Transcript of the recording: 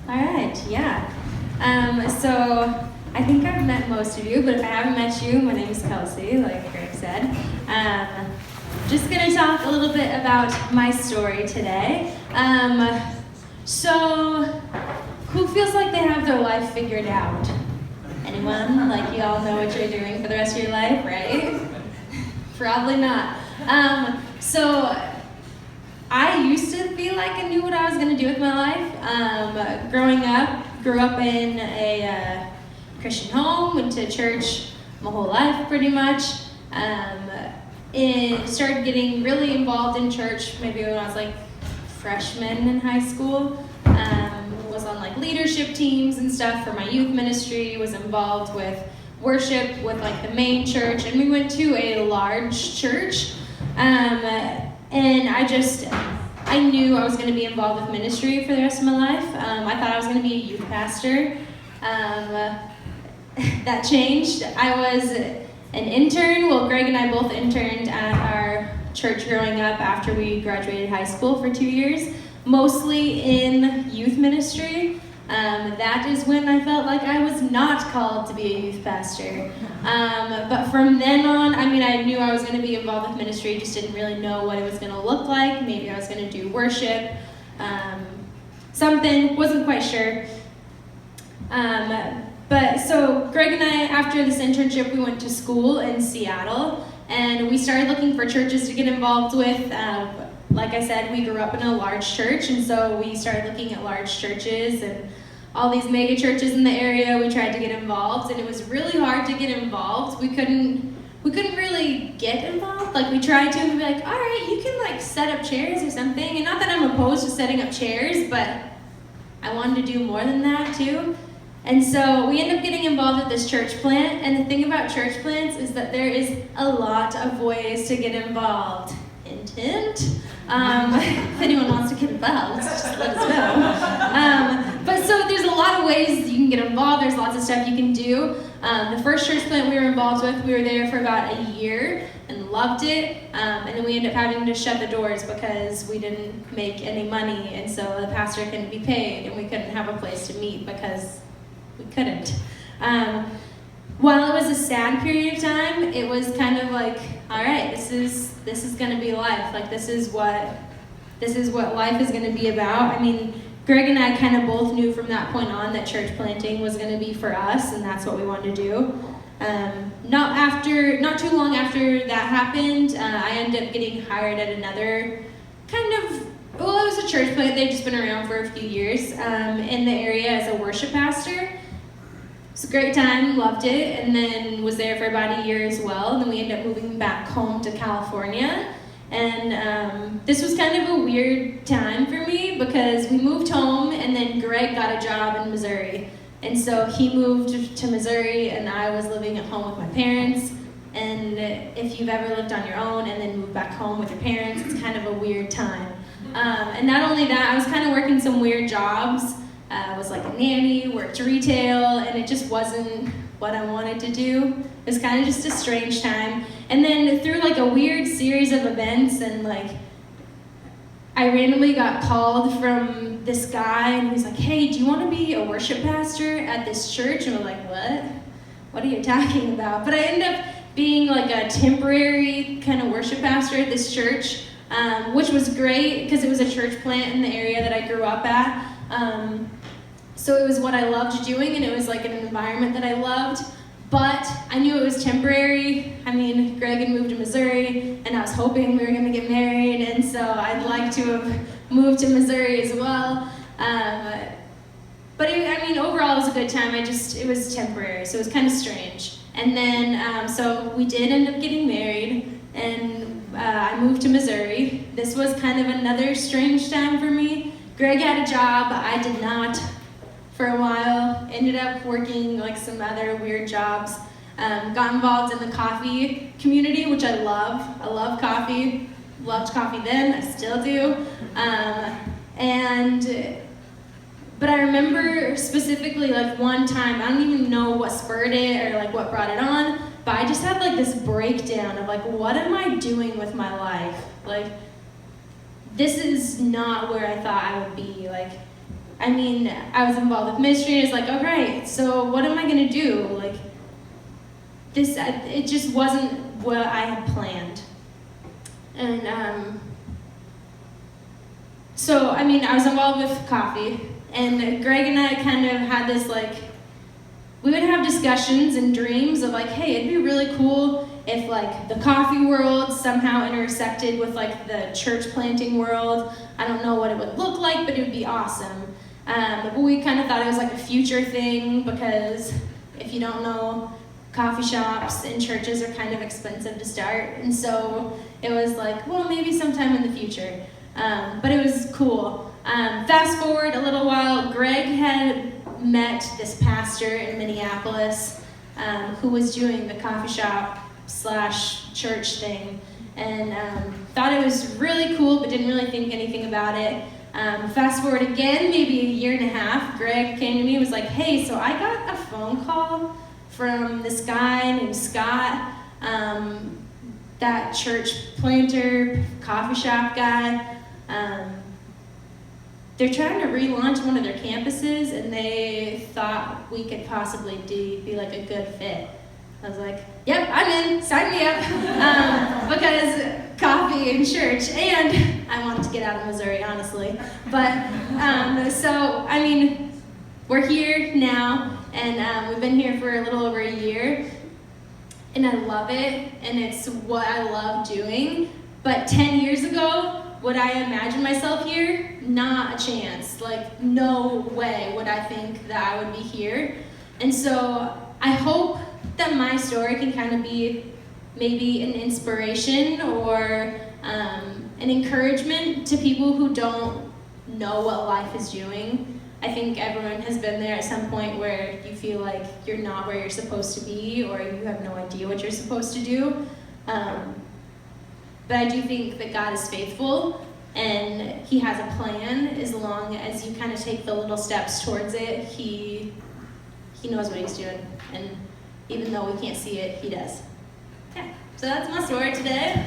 All right, yeah. So I think I've met most of you, but if I haven't met you, my name is Kelsey, like Greg said. Just gonna talk a little bit about my story today. So who feels like they have their life figured out? Anyone? Like you all know what you're doing for the rest of your life, right? Probably not. So I used to feel like I knew what I was going to do with my life. Growing up, grew up in a Christian home, went to church my whole life pretty much. Started getting really involved in church maybe when I was like freshman in high school. Was on like leadership teams and stuff for my youth ministry, was involved with worship with like the main church, and we went to a large church. And I knew I was going to be involved with ministry for the rest of my life. I thought I was going to be a youth pastor. That changed. I was an intern. Well, Greg and I both interned at our church growing up after we graduated high school for 2 years, mostly in youth ministry. That is when I felt like I was not called to be a youth pastor. But from then on, I knew I was going to be involved with ministry, just didn't really know what it was going to look like. Maybe I was going to do worship, something, wasn't quite sure. But so Greg and I, after this internship, we went to school in Seattle, and we started looking for churches to get involved with. Like I said, we grew up in a large church, and so we started looking at large churches and all these mega churches in the area. We tried to get involved, and it was really hard to get involved. We couldn't really get involved. Like we tried to, and we'd be like, all right, you can like set up chairs or something. And not that I'm opposed to setting up chairs, but I wanted to do more than that too. And so we ended up getting involved with this church plant. And the thing about church plants is that there is a lot of ways to get involved. Hint, hint. If anyone wants to get involved, just let us know. But so there's a lot of ways you can get involved. There's lots of stuff you can do. The first church plant we were involved with, we were there for about a year and loved it. And then we ended up having to shut the doors because we didn't make any money. And so the pastor couldn't be paid, and we couldn't have a place to meet because we couldn't. While it was a sad period of time, it was kind of like, all right, this is going to be life. Like this is what life is going to be about. Greg and I kind of both knew from that point on that church planting was going to be for us, and that's what we wanted to do. Not too long after that happened, I ended up getting hired at another it was a church plant. They'd just been around for a few years in the area as a worship pastor. It was a great time, loved it, and then was there for about a year as well. And then we ended up moving back home to California. And this was kind of a weird time for me because we moved home, and then Greg got a job in Missouri. And so he moved to Missouri, and I was living at home with my parents. And if you've ever lived on your own and then moved back home with your parents, it's kind of a weird time. And not only that, I was kind of working some weird jobs. I was like a nanny, worked retail, and it just wasn't what I wanted to do. It was kind of just a strange time. And then through like a weird series of events, and like I randomly got called from this guy, and he was like, hey, do you want to be a worship pastor at this church? And we're like, what? What are you talking about? But I ended up being like a temporary kind of worship pastor at this church, which was great because it was a church plant in the area that I grew up at. So it was what I loved doing, and it was like an environment that I loved, but I knew it was temporary. Greg had moved to Missouri, and I was hoping we were going to get married, and so I'd like to have moved to Missouri as well. But overall it was a good time. It was temporary, so it was kind of strange. And then, so we did end up getting married, and I moved to Missouri. This was kind of another strange time for me. Greg had a job, I did not for a while. Ended up working like some other weird jobs. Got involved in the coffee community, which I love. I love coffee. Loved coffee then, I still do. But I remember specifically like one time, I don't even know what spurred it or like what brought it on, but I just had like this breakdown of like, what am I doing with my life? Like, this is not where I thought I would be. Like, I mean, I was involved with ministry, and it's like, okay, so what am I gonna do? Like, it just wasn't what I had planned. And so, I mean, I was involved with coffee, and Greg and I kind of had this, like, we would have discussions and dreams of, like, hey, it'd be really cool if, like, the coffee world somehow intersected with, like, the church planting world. I don't know what it would look like, but it would be awesome. But we kind of thought it was, like, a future thing, because if you don't know, coffee shops and churches are kind of expensive to start. And so it was like, well, maybe sometime in the future. But it was cool. Fast forward a little while, Greg had met this pastor in Minneapolis who was doing the coffee shop / church thing, and thought it was really cool, but didn't really think anything about it. Fast forward again, maybe a year and a half, Greg came to me and was like, hey, so I got a phone call from this guy named Scott, that church planter, coffee shop guy. They're trying to relaunch one of their campuses, and they thought we could possibly be like a good fit. I was like, yep, I'm in, sign me up. Because coffee and church, and I wanted to get out of Missouri, honestly. But, so, I mean, we're here now, and we've been here for a little over a year, and I love it, and it's what I love doing. But 10 years ago, would I imagine myself here? Not a chance. Like, no way would I think that I would be here. And so I hope that my story can kind of be maybe an inspiration or an encouragement to people who don't know what life is doing. I think everyone has been there at some point where you feel like you're not where you're supposed to be, or you have no idea what you're supposed to do. But I do think that God is faithful, and He has a plan. As long as you kind of take the little steps towards it, He knows what He's doing. And even though we can't see it, He does. Okay, so that's my story today.